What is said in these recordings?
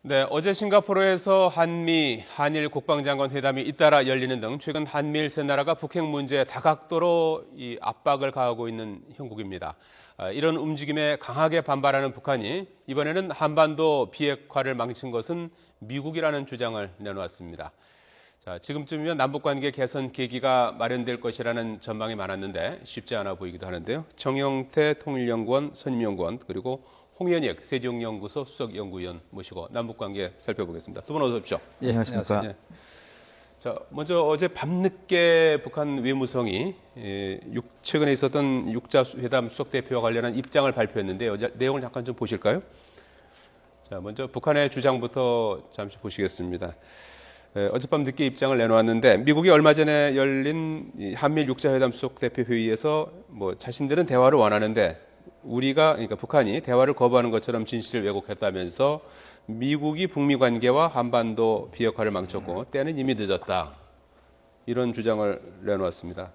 네, 어제 싱가포르에서 한일 국방장관 회담이 잇따라 열리는 등 최근 한미일 세 나라가 북핵 문제에 다각도로 압박을 가하고 있는 형국입니다. 이런 움직임에 강하게 반발하는 북한이 이번에는 한반도 비핵화를 망친 것은 미국이라는 주장을 내놓았습니다. 자, 지금쯤이면 남북관계 개선 계기가 마련될 것이라는 전망이 많았는데 쉽지 않아 보이기도 하는데요. 정영태 통일연구원 선임연구원 그리고 홍현익 세종연구소 수석연구위원 모시고 남북관계 살펴보겠습니다. 두 분 어서 오십시오. 예, 안녕하십니까. 네. 자, 먼저 어제 밤늦게 북한 외무성이 최근에 있었던 육자회담 수석대표와 관련한 입장을 발표했는데 어제 내용을 잠깐 좀 보실까요? 자, 먼저 북한의 주장부터 잠시 보시겠습니다. 어젯밤 늦게 입장을 내놓았는데 미국이 얼마 전에 열린 한미일 육자회담 수석대표 회의에서 자신들은 대화를 원하는데 그러니까 북한이 대화를 거부하는 것처럼 진실을 왜곡했다면서 미국이 북미 관계와 한반도 비핵화를 망쳤고 때는 이미 늦었다. 이런 주장을 내놓았습니다.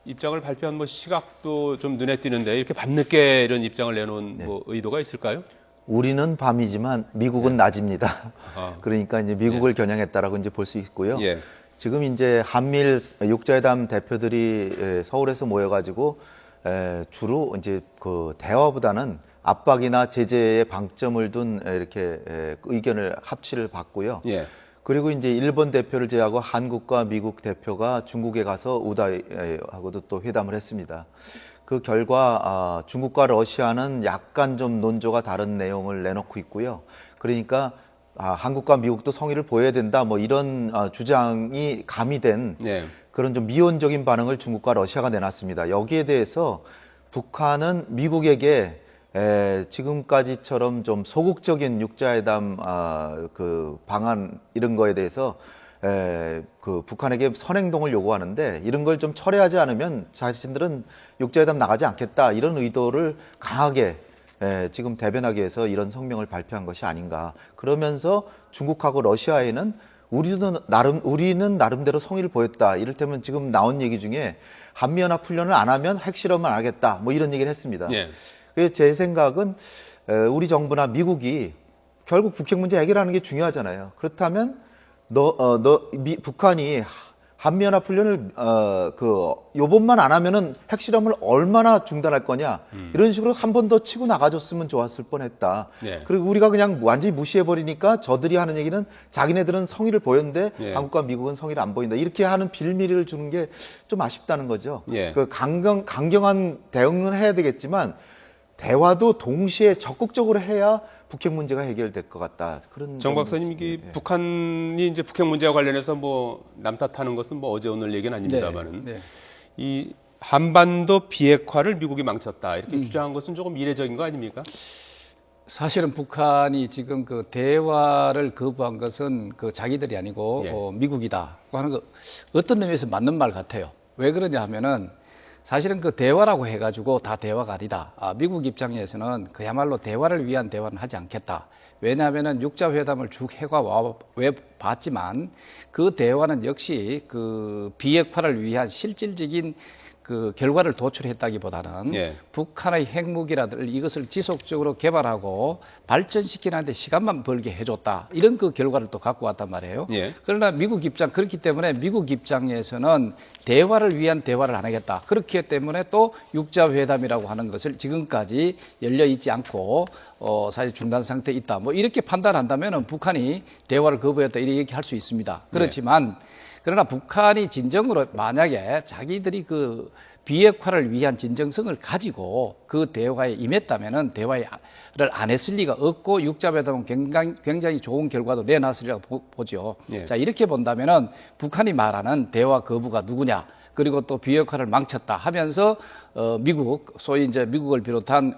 입장을 발표한 시각도 좀 눈에 띄는데 이렇게 밤늦게 이런 입장을 내놓은 의도가 있을까요? 우리는 밤이지만 미국은 낮입니다. 그러니까 이제 미국을 겨냥했다라고 이제 볼 수 있고요. 예. 지금 이제 한미일 육자회담 대표들이 서울에서 모여가지고 주로 이제 그 대화보다는 압박이나 제재에 방점을 둔 이렇게 의견을 합치를 봤고요. 예. 그리고 이제 일본 대표를 제외하고 한국과 미국 대표가 중국에 가서 우다하고도 또 회담을 했습니다. 그 결과 중국과 러시아는 약간 좀 논조가 다른 내용을 내놓고 있고요. 그러니까 한국과 미국도 성의를 보여야 된다. 이런 주장이 가미된 그런 좀 미온적인 반응을 중국과 러시아가 내놨습니다. 여기에 대해서 북한은 미국에게 지금까지처럼 좀 소극적인 육자회담 그 방안 이런 거에 대해서 그 북한에게 선행동을 요구하는데 이런 걸 좀 철회하지 않으면 자신들은 육자회담 나가지 않겠다 이런 의도를 강하게 지금 대변하기 위해서 이런 성명을 발표한 것이 아닌가. 그러면서 중국하고 러시아에는 우리는 나름대로 성의를 보였다. 이를테면 지금 나온 얘기 중에 한미연합 훈련을 안 하면 핵실험을 안 하겠다. 이런 얘기를 했습니다. 예. 그래서 제 생각은 우리 정부나 미국이 결국 북핵 문제 해결하는 게 중요하잖아요. 그렇다면 북한이 한미연합 훈련을 요번만 안 하면은 핵실험을 얼마나 중단할 거냐 이런 식으로 한 번 더 치고 나가줬으면 좋았을 뻔했다. 네. 그리고 우리가 그냥 완전히 무시해 버리니까 저들이 하는 얘기는 자기네들은 성의를 보였는데 한국과 미국은 성의를 안 보인다. 이렇게 하는 빌미를 주는 게 좀 아쉽다는 거죠. 그 강경한 대응은 해야 되겠지만 대화도 동시에 적극적으로 해야 북핵 문제가 해결될 것 같다. 그런 정 박사님, 이게 북한이 이제 북핵 문제와 관련해서 남 탓하는 것은 어제 오늘 얘기는 아닙니다만은 이 한반도 비핵화를 미국이 망쳤다 이렇게 주장한 것은 조금 이례적인 거 아닙니까? 사실은 북한이 지금 그 대화를 거부한 것은 그 자기들이 아니고 미국이다고 하는 거 어떤 의미에서 맞는 말 같아요. 왜 그러냐 하면은 사실은 그 대화라고 해가지고 다 대화가 아니다. 미국 입장에서는 그야말로 대화를 위한 대화는 하지 않겠다. 왜냐하면은 육자회담을 쭉 왜 봤지만 그 대화는 역시 그 비핵화를 위한 실질적인 그 결과를 도출했다기보다는 북한의 핵무기라든지 이것을 지속적으로 개발하고 발전시키는데 시간만 벌게 해줬다. 이런 그 결과를 또 갖고 왔단 말이에요. 그러나 그렇기 때문에 미국 입장에서는 대화를 위한 대화를 안 하겠다. 그렇기 때문에 또 육자회담이라고 하는 것을 지금까지 열려 있지 않고 사실 중단 상태에 있다. 이렇게 판단한다면 북한이 대화를 거부했다. 이렇게 얘기할 수 있습니다. 그렇지만 그러나 북한이 진정으로 만약에 자기들이 그 비핵화를 위한 진정성을 가지고 그 대화에 임했다면은 대화를 안 했을 리가 없고 육자회담은 굉장히 좋은 결과도 내놨으리라고 보죠. 자, 이렇게 본다면은 북한이 말하는 대화 거부가 누구냐? 그리고 또 비핵화를 망쳤다 하면서 소위 이제 미국을 비롯한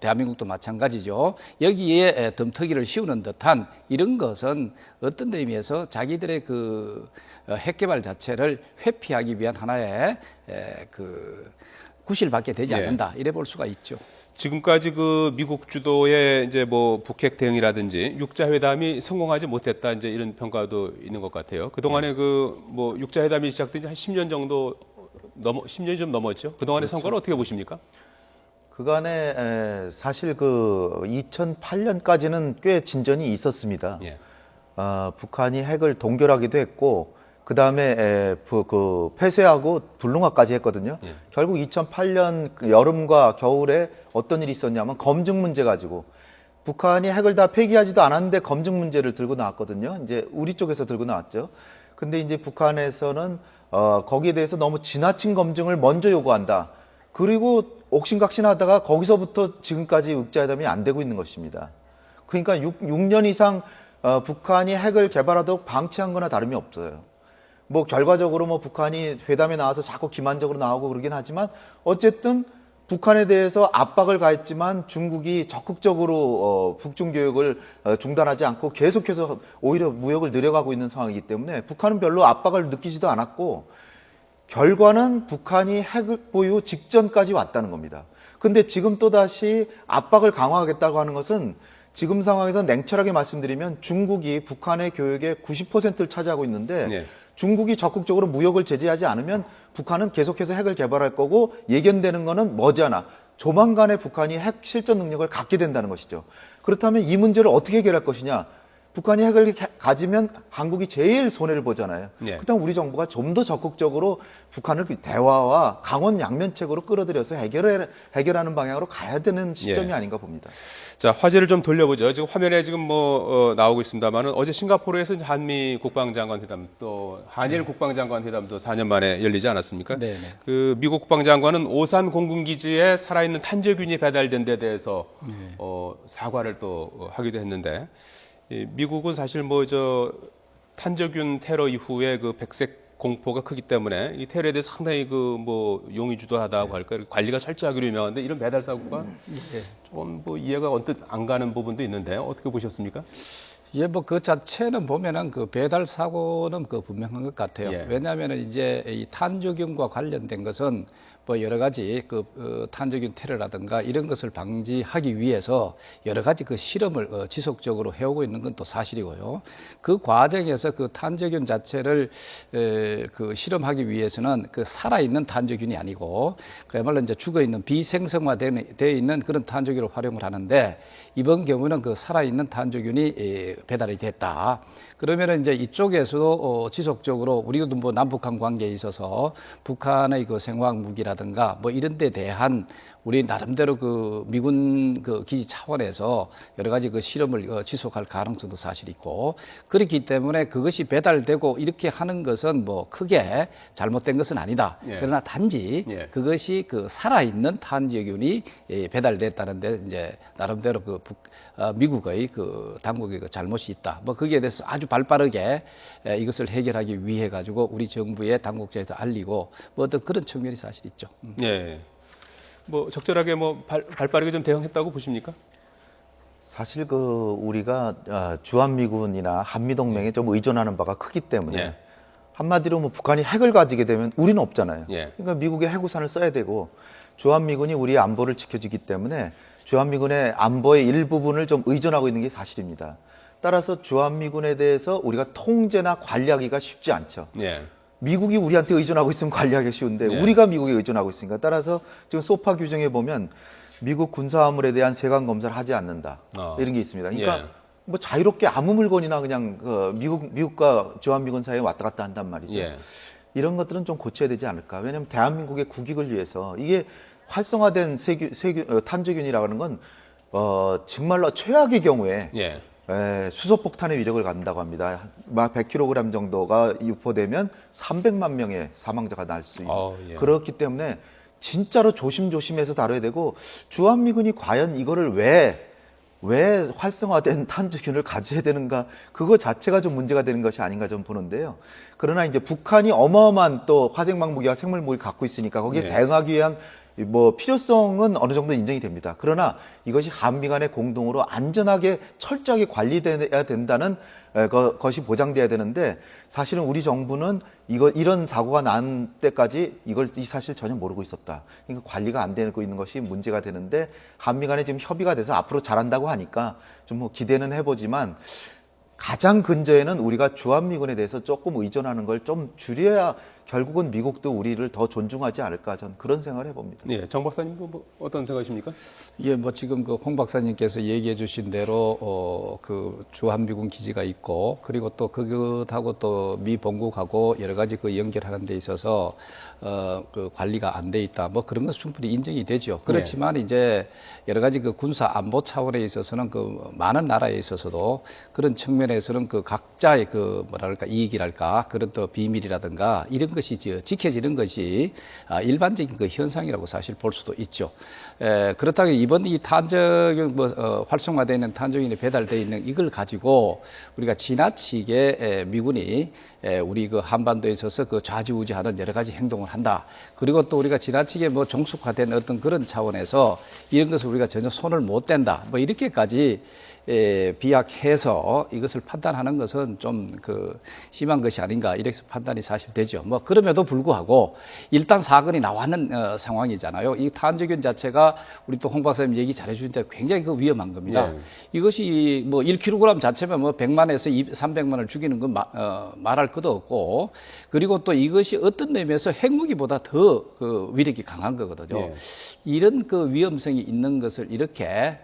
대한민국도 마찬가지죠. 여기에 덤터기를 씌우는 듯한 이런 것은 어떤 의미에서 자기들의 그 핵개발 자체를 회피하기 위한 하나의 그 구실을 받게 되지 않는다. 이래 볼 수가 있죠. 지금까지 그 미국 주도의 이제 북핵 대응이라든지 육자회담이 성공하지 못했다 이제 이런 평가도 있는 것 같아요. 그동안에 육자회담이 시작된 지 한 10년 정도 10년이 좀 넘었죠. 그동안의 성과를 어떻게 보십니까? 그간에 사실 그 2008년까지는 꽤 진전이 있었습니다. 예. 북한이 핵을 동결하기도 했고 그 다음에 그 폐쇄하고 불능화까지 했거든요. 예. 결국 2008년 여름과 겨울에 어떤 일이 있었냐면 검증 문제 가지고 북한이 핵을 다 폐기하지도 않았는데 검증 문제를 들고 나왔거든요. 이제 우리 쪽에서 들고 나왔죠. 근데 이제 북한에서는 거기에 대해서 너무 지나친 검증을 먼저 요구한다. 그리고 옥신각신하다가 거기서부터 지금까지 육자회담이 안 되고 있는 것입니다. 그러니까 6년 이상 북한이 핵을 개발하도록 방치한 거나 다름이 없어요. 뭐 결과적으로 뭐 북한이 회담에 나와서 자꾸 기만적으로 나오고 그러긴 하지만 어쨌든 북한에 대해서 압박을 가했지만 중국이 적극적으로 북중 교역을 중단하지 않고 계속해서 오히려 무역을 늘려가고 있는 상황이기 때문에 북한은 별로 압박을 느끼지도 않았고 결과는 북한이 핵 보유 직전까지 왔다는 겁니다. 근데 지금 또다시 압박을 강화하겠다고 하는 것은 지금 상황에서 냉철하게 말씀드리면 중국이 북한의 교역의 90%를 차지하고 있는데 네. 중국이 적극적으로 무역을 제재하지 않으면 북한은 계속해서 핵을 개발할 거고 예견되는 거는 머지않아 조만간에 북한이 핵 실전 능력을 갖게 된다는 것이죠. 그렇다면 이 문제를 어떻게 해결할 것이냐? 북한이 핵을 가지면 한국이 제일 손해를 보잖아요. 네. 그렇다면 우리 정부가 좀 더 적극적으로 북한을 대화와 강원 양면책으로 끌어들여서 해결하는 방향으로 가야 되는 시점이 예. 아닌가 봅니다. 자, 화제를 좀 돌려보죠. 지금 화면에 지금 나오고 있습니다만은 어제 싱가포르에서 이제 한미 국방장관 회담 또 한일 국방장관 회담도 4년 만에 열리지 않았습니까? 네. 그 미국 국방장관은 오산 공군기지에 살아있는 탄저균이 배달된 데 대해서 사과를 또 하기도 했는데 미국은 사실 탄저균 테러 이후에 그 백색 공포가 크기 때문에 이 테러에 대해서 상당히 용의주도하다고 할까 관리가 철저하기로 유명한데 이런 배달 사고가 좀 이해가 언뜻 안 가는 부분도 있는데 어떻게 보셨습니까? 예, 그 자체는 보면은 그 배달 사고는 분명한 것 같아요. 예. 왜냐하면 이제 이 탄저균과 관련된 것은 여러 가지 탄저균 테러라든가 이런 것을 방지하기 위해서 여러 가지 실험을 지속적으로 해오고 있는 건 또 사실이고요. 그 과정에서 탄저균 자체를 실험하기 위해서는 살아있는 탄저균이 아니고 그야말로 이제 죽어있는 비생성화되어 있는 그런 탄저균을 활용을 하는데 이번 경우는 살아있는 탄저균이 배달이 됐다. 그러면은 이제 이쪽에서도 지속적으로 우리도 남북한 관계에 있어서 북한의 생화학 무기라든가 이런 데 대한 우리 나름대로 미군 기지 차원에서 여러 가지 실험을 지속할 가능성도 사실 있고 그렇기 때문에 그것이 배달되고 이렇게 하는 것은 크게 잘못된 것은 아니다. 예. 그러나 단지 예. 그것이 살아있는 탄저균이 배달됐다는데 이제 나름대로 미국의 당국의 잘못이 있다. 거기에 대해서 아주 발빠르게 이것을 해결하기 위해 가지고 우리 정부의 당국자에서 알리고 어떤 그런 측면이 사실 있죠. 예. 적절하게 발빠르게 좀 대응했다고 보십니까? 사실 우리가 주한미군이나 한미동맹에 좀 의존하는 바가 크기 때문에 예. 한마디로 북한이 핵을 가지게 되면 우리는 없잖아요. 예. 그러니까 미국의 해구산을 써야 되고 주한미군이 우리의 안보를 지켜주기 때문에 주한미군의 안보의 일부분을 좀 의존하고 있는 게 사실입니다. 따라서 주한미군에 대해서 우리가 통제나 관리하기가 쉽지 않죠. 예. 미국이 우리한테 의존하고 있으면 관리하기 쉬운데 네. 우리가 미국에 의존하고 있으니까 따라서 지금 소파 규정에 보면 미국 군사화물에 대한 세관 검사를 하지 않는다 이런 게 있습니다. 그러니까 예. 자유롭게 아무 물건이나 그냥 미국과 주한미군 사이에 왔다 갔다 한단 말이죠. 예. 이런 것들은 좀 고쳐야 되지 않을까. 왜냐하면 대한민국의 국익을 위해서 이게 활성화된 탄저균이라고 하는 건 정말로 최악의 경우에 예. 수소폭탄의 위력을 갖는다고 합니다. 막 100kg 정도가 유포되면 300만 명의 사망자가 날 수 있는. 예. 그렇기 때문에 진짜로 조심조심해서 다뤄야 되고 주한미군이 과연 이거를 왜 활성화된 탄저균을 가져야 되는가 그거 자체가 좀 문제가 되는 것이 아닌가 좀 보는데요. 그러나 이제 북한이 어마어마한 또 화생방 무기와 생물 무기를 갖고 있으니까 거기에 대응하기 위한 필요성은 어느 정도 인정이 됩니다. 그러나 이것이 한미 간의 공동으로 안전하게 철저하게 관리돼야 된다는 것이 보장돼야 되는데 사실은 우리 정부는 이런 사고가 난 때까지 이 사실 전혀 모르고 있었다. 그러니까 관리가 안 되고 있는 것이 문제가 되는데 한미 간에 지금 협의가 돼서 앞으로 잘한다고 하니까 좀 기대는 해보지만 가장 근저에는 우리가 주한미군에 대해서 조금 의존하는 걸 좀 줄여야 결국은 미국도 우리를 더 존중하지 않을까 저는 그런 생각을 해봅니다. 네, 정 박사님 뭐 어떤 생각이십니까? 예, 뭐 지금 그 홍 박사님께서 얘기해 주신 대로 그 주한미군 기지가 있고 그리고 또 그것하고 또 미 본국하고 여러 가지 그 연결하는 데 있어서 그 관리가 안 돼 있다. 뭐 그런 건 충분히 인정이 되죠. 그렇지만 이제 여러 가지 그 군사 안보 차원에 있어서는 그 많은 나라에 있어서도 그런 측면에서는 그 각자의 그 뭐랄까 이익이랄까 그런 또 비밀이라든가 이런 것이 지켜지는 것이 일반적인 그 현상이라고 사실 볼 수도 있죠. 그렇다고 이번 이 탄저균 활성화되어 있는 탄저균이 배달되어 있는 이걸 가지고 우리가 지나치게 미군이 우리 그 한반도에 있어서 그 좌지우지하는 여러 가지 행동을 한다. 그리고 또 우리가 지나치게 뭐 종속화된 어떤 그런 차원에서 이런 것을 우리가 전혀 손을 못 댄다. 뭐 이렇게까지 비약해서 이것을 판단하는 것은 좀 그 심한 것이 아닌가 이렇게 판단이 사실 되죠. 뭐 그럼에도 불구하고 일단 사건이 나왔는 상황이잖아요. 이 탄저균 자체가 우리 또 홍 박사님 얘기 잘해 주신 대로 굉장히 그 위험한 겁니다. 이것이 뭐 1kg 자체면 뭐 100만에서 300만을 죽이는 건 말할 것도 없고 그리고 또 이것이 어떤 의미에서 핵무기보다 더 그 위력이 강한 거거든요. 이런 그 위험성이 있는 것을 이렇게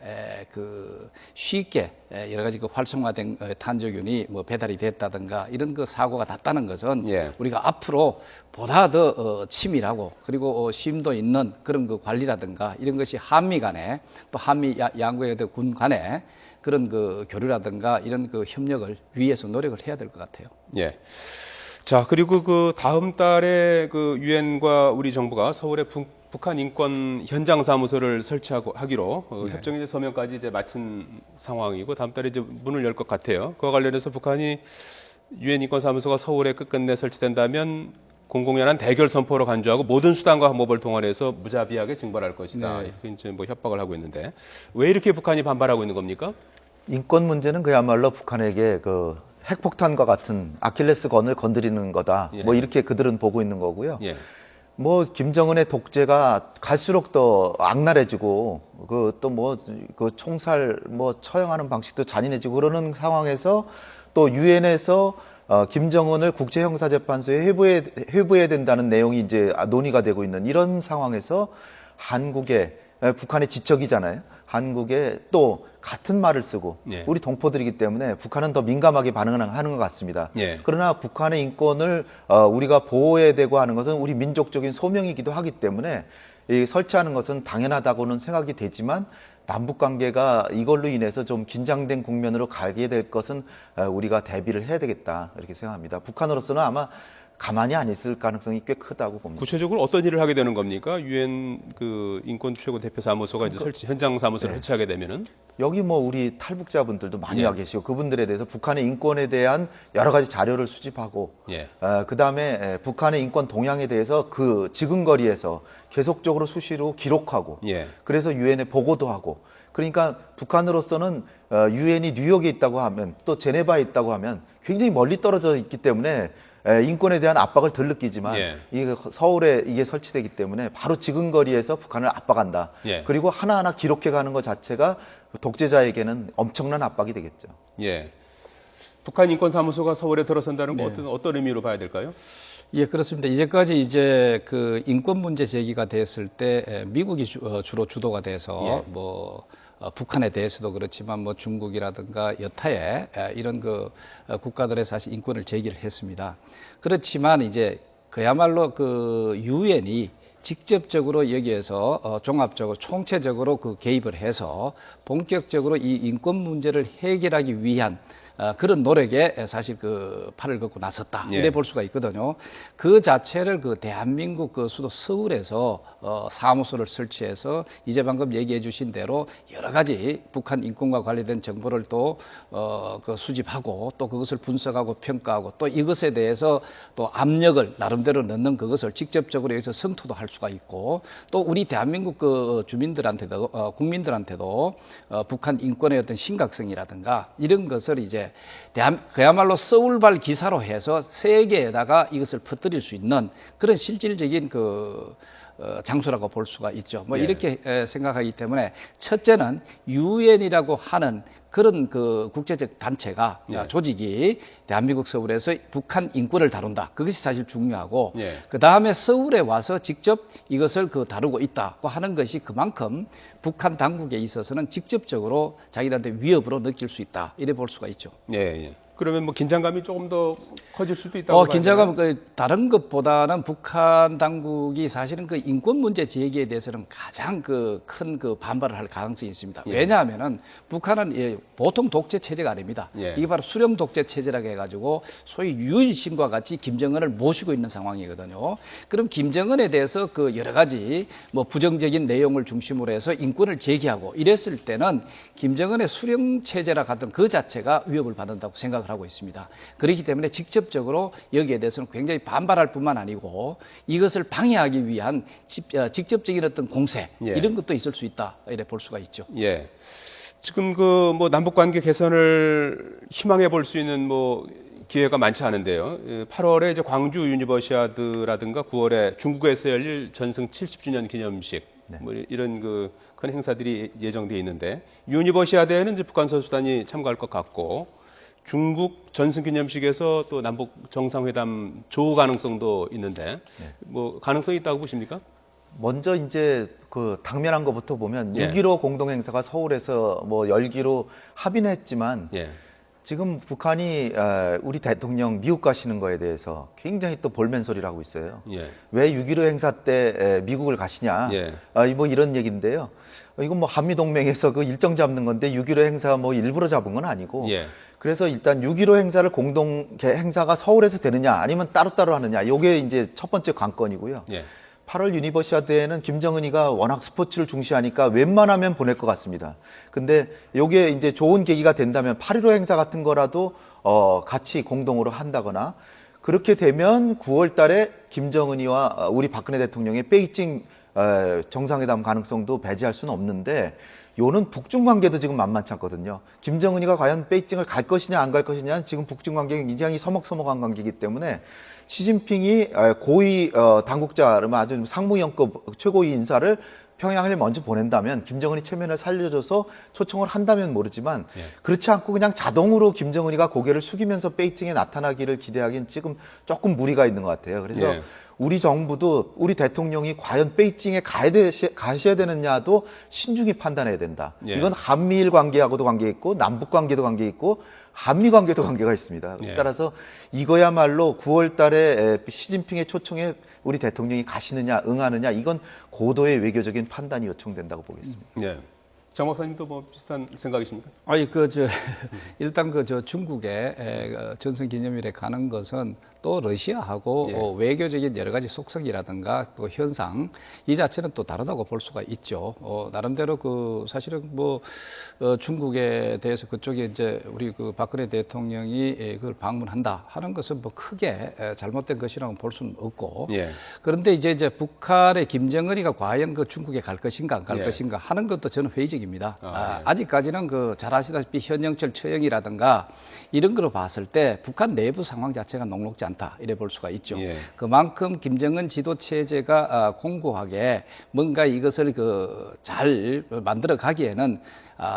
그 쉽게 여러 가지 그 활성화된 탄저균이 뭐 배달이 됐다든가 이런 그 사고가 났다는 것은 우리가 앞으로 보다 더 치밀하고 그리고 심도 있는 그런 그 관리라든가 이런 것이 한미 간에 또 한미 양국의 군 간에 그런 그 교류라든가 이런 그 협력을 위해서 노력을 해야 될 것 같아요. 예. 자, 그리고 그 다음 달에 그 유엔과 우리 정부가 서울에 북한 인권 현장 사무소를 설치하기로 협정 이제 서명까지 이제 마친 상황이고 다음 달에 이제 문을 열 것 같아요. 그와 관련해서 북한이 유엔 인권 사무소가 서울에 끝끝내 설치된다면 공공연한 대결 선포로 간주하고 모든 수단과 방법을 동원해서 무자비하게 징벌할 것이다. 이렇게 이제 뭐 협박을 하고 있는데 왜 이렇게 북한이 반발하고 있는 겁니까? 인권 문제는 그야말로 북한에게 그 핵폭탄과 같은 아킬레스건을 건드리는 거다. 뭐 이렇게 그들은 보고 있는 거고요. 뭐 김정은의 독재가 갈수록 더 악랄해지고 그 또 뭐 그 총살 뭐 처형하는 방식도 잔인해지고 그러는 상황에서 또 유엔에서 김정은을 국제형사재판소에 회부해야 된다는 내용이 이제 논의가 되고 있는 이런 상황에서 한국에 북한의 지적이잖아요. 한국에 또 같은 말을 쓰고 우리 동포들이기 때문에 북한은 더 민감하게 반응하는 것 같습니다. 그러나 북한의 인권을 우리가 보호해야 되고 하는 것은 우리 민족적인 소명이기도 하기 때문에 설치하는 것은 당연하다고는 생각이 되지만 남북 관계가 이걸로 인해서 좀 긴장된 국면으로 가게 될 것은 우리가 대비를 해야 되겠다 이렇게 생각합니다. 북한으로서는 아마 가만히 안 있을 가능성이 꽤 크다고 봅니다. 구체적으로 어떤 일을 하게 되는 겁니까? 유엔 그 인권 최고 대표 사무소가 이제 현장 사무소를 설치하게 되면은 여기 뭐 우리 탈북자분들도 많이 와 계시고 그분들에 대해서 북한의 인권에 대한 여러 가지 자료를 수집하고 그다음에 북한의 인권 동향에 대해서 그 지근거리에서 계속적으로 수시로 기록하고 그래서 유엔에 보고도 하고 그러니까 북한으로서는 유엔이 뉴욕에 있다고 하면 또 제네바에 있다고 하면 굉장히 멀리 떨어져 있기 때문에 인권에 대한 압박을 덜 느끼지만 이게 서울에 이게 설치되기 때문에 바로 지근거리에서 북한을 압박한다. 그리고 하나하나 기록해가는 것 자체가 독재자에게는 엄청난 압박이 되겠죠. 북한 인권사무소가 서울에 들어선다는 건 어떤 의미로 봐야 될까요? 예, 그렇습니다. 이제까지 이제 그 인권 문제 제기가 됐을 때 미국이 주로 주도가 돼서 뭐 북한에 대해서도 그렇지만 뭐 중국이라든가 여타의 이런 그 국가들의 사실 인권을 제기를 했습니다. 그렇지만 이제 그야말로 그 유엔이 직접적으로 여기에서 종합적으로 총체적으로 그 개입을 해서 본격적으로 이 인권 문제를 해결하기 위한 그런 노력에 사실 그 팔을 걷고 나섰다. 이래 볼 수가 있거든요. 그 자체를 그 대한민국 그 수도 서울에서 사무소를 설치해서 이제 방금 얘기해 주신 대로 여러 가지 북한 인권과 관련된 정보를 또 그 수집하고 또 그것을 분석하고 평가하고 또 이것에 대해서 또 압력을 나름대로 넣는 그것을 직접적으로 여기서 성토도 할 수가 있고 또 우리 대한민국 그 주민들한테도 국민들한테도 북한 인권의 어떤 심각성이라든가 이런 것을 이제 그야말로 서울발 기사로 해서 세계에다가 이것을 퍼뜨릴 수 있는 그런 실질적인 그 장소라고 볼 수가 있죠. 뭐 이렇게 생각하기 때문에 첫째는 유엔이라고 하는 그런 그 국제적 단체가 예. 조직이 대한민국 서울에서 북한 인권을 다룬다. 그것이 사실 중요하고 예. 그 다음에 서울에 와서 직접 이것을 그 다루고 있다고 하는 것이 그만큼 북한 당국에 있어서는 직접적으로 자기들한테 위협으로 느낄 수 있다. 이래 볼 수가 있죠. 예, 예. 그러면 뭐 긴장감이 조금 더 커질 수도 있다고 봐야 긴장감은 다른 것보다는 북한 당국이 사실은 그 인권 문제 제기에 대해서는 가장 그 큰 그 반발을 할 가능성이 있습니다. 예. 왜냐하면은 북한은 보통 독재 체제가 아닙니다. 예. 이게 바로 수령 독재 체제라고 해가지고 소위 유일신과 같이 김정은을 모시고 있는 상황이거든요. 그럼 김정은에 대해서 그 여러 가지 뭐 부정적인 내용을 중심으로 해서 인권을 제기하고 이랬을 때는 김정은의 수령 체제라 같은 그 자체가 위협을 받는다고 생각을 하고 있습니다. 그렇기 때문에 직접적으로 여기에 대해서는 굉장히 반발할 뿐만 아니고 이것을 방해하기 위한 직접적인 어떤 공세 예. 이런 것도 있을 수 있다 이래 볼 수가 있죠. 예. 지금 그 뭐 남북 관계 개선을 희망해 볼 수 있는 뭐 기회가 많지 않은데요. 8월에 이제 광주 유니버시아드라든가 9월에 중국에서 열릴 전승 70주년 기념식 뭐 이런 그 큰 행사들이 예정돼 있는데 유니버시아드에는 이제 북한 선수단이 참가할 것 같고 중국 전승 기념식에서 또 남북 정상회담 조 가능성도 있는데 뭐 가능성이 있다고 보십니까? 먼저 이제 그 당면한 것부터 보면 예. 6.15 공동행사가 서울에서 뭐 열기로 합의는 했지만 예. 지금 북한이 우리 대통령 미국 가시는 거에 대해서 굉장히 또 볼멘 소리를 하고 있어요. 예. 왜 6.15 행사 때 미국을 가시냐? 예. 뭐 이런 얘기인데요. 이건 뭐 한미동맹에서 그 일정 잡는 건데 6.15 행사 뭐 일부러 잡은 건 아니고 예. 그래서 일단 6.15 행사를 공동 행사가 서울에서 되느냐 아니면 따로따로 하느냐 이게 이제 첫 번째 관건이고요. 예. 8월 유니버시아드에는 김정은이가 워낙 스포츠를 중시하니까 웬만하면 보낼 것 같습니다. 근데 요게 이제 좋은 계기가 된다면 8.15 행사 같은 거라도 같이 공동으로 한다거나 그렇게 되면 9월 달에 김정은이와 우리 박근혜 대통령의 베이징 정상회담 가능성도 배제할 수는 없는데 요는 북중 관계도 지금 만만치 않거든요. 김정은이가 과연 베이징을 갈 것이냐 안 갈 것이냐 지금 북중 관계가 굉장히 서먹서먹한 관계이기 때문에 시진핑이 고위 당국자, 아주 상무위원급 최고위 인사를 평양을 먼저 보낸다면 김정은이 체면을 살려줘서 초청을 한다면 모르지만 그렇지 않고 그냥 자동으로 김정은이가 고개를 숙이면서 베이징에 나타나기를 기대하기는 지금 조금 무리가 있는 것 같아요. 그래서 예. 우리 정부도 우리 대통령이 과연 베이징에 가셔야 되느냐도 신중히 판단해야 된다. 예. 이건 한미일 관계하고도 관계 있고 남북 관계도 관계 있고 한미 관계도 관계가 있습니다. 예. 따라서 이거야말로 9월 달에 시진핑의 초청에 우리 대통령이 가시느냐 응하느냐 이건 고도의 외교적인 판단이 요청된다고 보겠습니다. 예. 장 박사님도 뭐 비슷한 생각이십니까? 아니 일단 중국의 전승 기념일에 가는 것은 또 러시아하고 예. 외교적인 여러 가지 속성이라든가 또 현상 이 자체는 또 다르다고 볼 수가 있죠. 나름대로 사실은 중국에 대해서 그쪽에 이제 우리 박근혜 대통령이 그걸 방문한다 하는 것은 뭐 크게 잘못된 것이라고 볼 수는 없고 예. 그런데 이제 북한의 김정은이가 과연 중국에 갈 것인가 안 갈 예. 것인가 하는 것도 저는 회의적입니다. 예. 아직까지는 잘 아시다시피 현영철 처형이라든가 이런 거로 봤을 때 북한 내부 상황 자체가 녹록지 않다 이래 볼 수가 있죠. 예. 그만큼 김정은 지도 체제가 공고하게 뭔가 이것을 잘 만들어 가기에는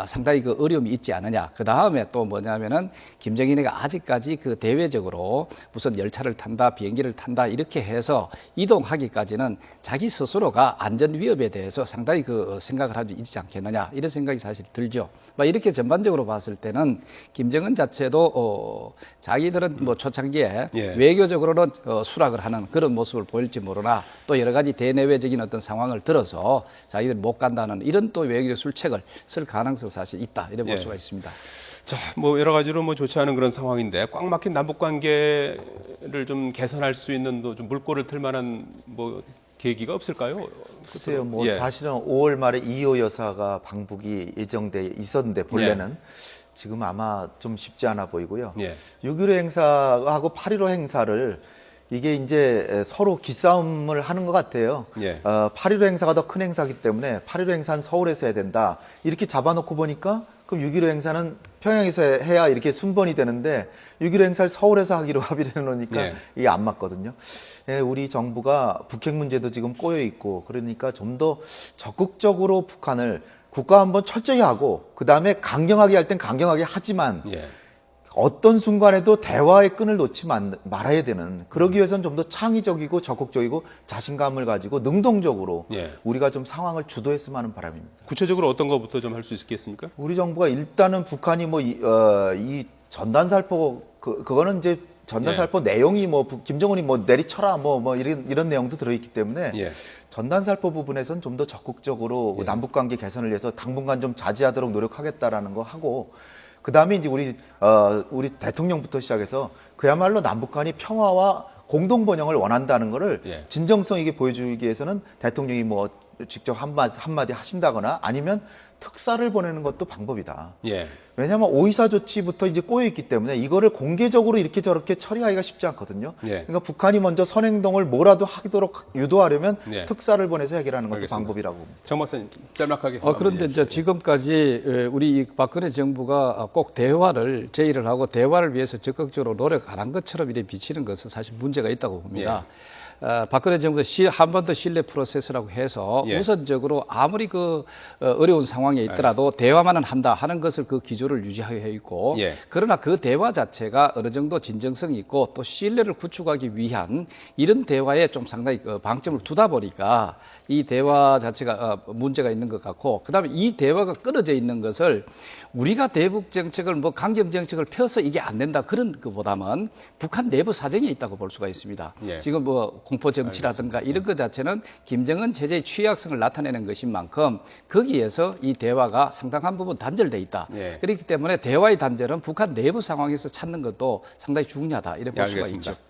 상당히 어려움이 있지 않느냐. 그 다음에 또 뭐냐면은 김정은이가 아직까지 대외적으로 무슨 열차를 탄다, 비행기를 탄다 이렇게 해서 이동하기까지는 자기 스스로가 안전 위협에 대해서 상당히 생각을 하고 있지 않겠느냐 이런 생각이 사실 들죠. 이렇게 전반적으로 봤을 때는 김정은 자체도 자기들은 초창기에 예. 외교적으로는 수락을 하는 그런 모습을 보일지 모르나 또 여러 가지 대내외적인 어떤 상황을 들어서 자기들이 못 간다는 이런 또 외교적 술책을 쓸 가능성 사실 있다 이래 볼 예. 수가 있습니다. 자, 여러 가지로 좋지 않은 그런 상황인데 꽉 막힌 남북 관계를 좀 개선할 수 있는 좀 물꼬를 틀 만한 계기가 없을까요? 글쎄요, 예. 사실은 5월 말에 이호 여사가 방북이 예정돼 있었는데 본래는 지금 아마 좀 쉽지 않아 보이고요. 예. 6.15 행사하고 8.15 행사를 이게 이제 서로 기싸움을 하는 것 같아요. 예. 8.15 행사가 더 큰 행사이기 때문에 8.15 행사는 서울에서 해야 된다. 이렇게 잡아놓고 보니까 그럼 6.15 행사는 평양에서 해야 이렇게 순번이 되는데 6.15 행사를 서울에서 하기로 합의를 해놓으니까 예. 이게 안 맞거든요. 우리 정부가 북핵 문제도 지금 꼬여 있고 그러니까 좀 더 적극적으로 북한을 국가 한번 철저히 하고 그다음에 강경하게 할 땐 강경하게 하지만 예. 어떤 순간에도 대화의 끈을 놓지 말아야 되는, 그러기 위해서는 좀 더 창의적이고 적극적이고 자신감을 가지고 능동적으로 예. 우리가 좀 상황을 주도했으면 하는 바람입니다. 구체적으로 어떤 것부터 좀 할 수 있겠습니까? 우리 정부가 일단은 북한이 이 전단살포 그거는 이제 전단살포 내용이 뭐 김정은이 뭐 내리쳐라 뭐 이런 내용도 들어있기 때문에 예. 전단살포 부분에서는 좀 더 적극적으로 예. 남북관계 개선을 위해서 당분간 좀 자제하도록 노력하겠다라는 거 하고, 그 다음에 이제 우리 대통령부터 시작해서 그야말로 남북한이 평화와 공동 번영을 원한다는 거를 예. 진정성 있게 보여주기 위해서는 대통령이 뭐 직접 한마디 하신다거나 아니면 특사를 보내는 것도 방법이다. 예. 왜냐하면 오이사 조치부터 이제 꼬여 있기 때문에 이거를 공개적으로 이렇게 저렇게 처리하기가 쉽지 않거든요. 예. 그러니까 북한이 먼저 선행동을 뭐라도 하도록 유도하려면 예. 특사를 보내서 해결하는 것도 알겠습니다. 방법이라고 봅니다. 정 박사님 짤막하게. 그런데 이제 지금까지 우리 이 박근혜 정부가 꼭 대화를 제의를 하고 대화를 위해서 적극적으로 노력 안 한 것처럼 이렇게 비치는 것은 사실 문제가 있다고 봅니다. 박근혜 정부가 한 번 더 신뢰 프로세스라고 해서 예. 우선적으로 아무리 어려운 상황에 있더라도 대화만은 한다 하는 것을 그 기조를 유지하여 있고 예. 그러나 그 대화 자체가 어느 정도 진정성이 있고 또 신뢰를 구축하기 위한 이런 대화에 좀 상당히 방점을 두다 보니까 이 대화 자체가 문제가 있는 것 같고, 그다음에 이 대화가 끊어져 있는 것을 우리가 대북 정책을 뭐 강경 정책을 펴서 이게 안 된다 그런 것보다는 북한 내부 사정이 있다고 볼 수가 있습니다. 예. 지금 뭐 공포 정치라든가 이런 것 자체는 김정은 체제의 취약성을 나타내는 것인 만큼 거기에서 이 대화가 상당한 부분 단절돼 있다. 예. 그렇기 때문에 대화의 단절은 북한 내부 상황에서 찾는 것도 상당히 중요하다 이렇게 볼 수가 알겠습니다. 있죠.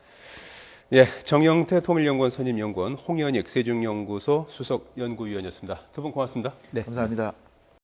예, 정영태 통일연구원 선임연구원, 홍현익 세종연구소 수석연구위원이었습니다. 두 분 고맙습니다. 네. 감사합니다.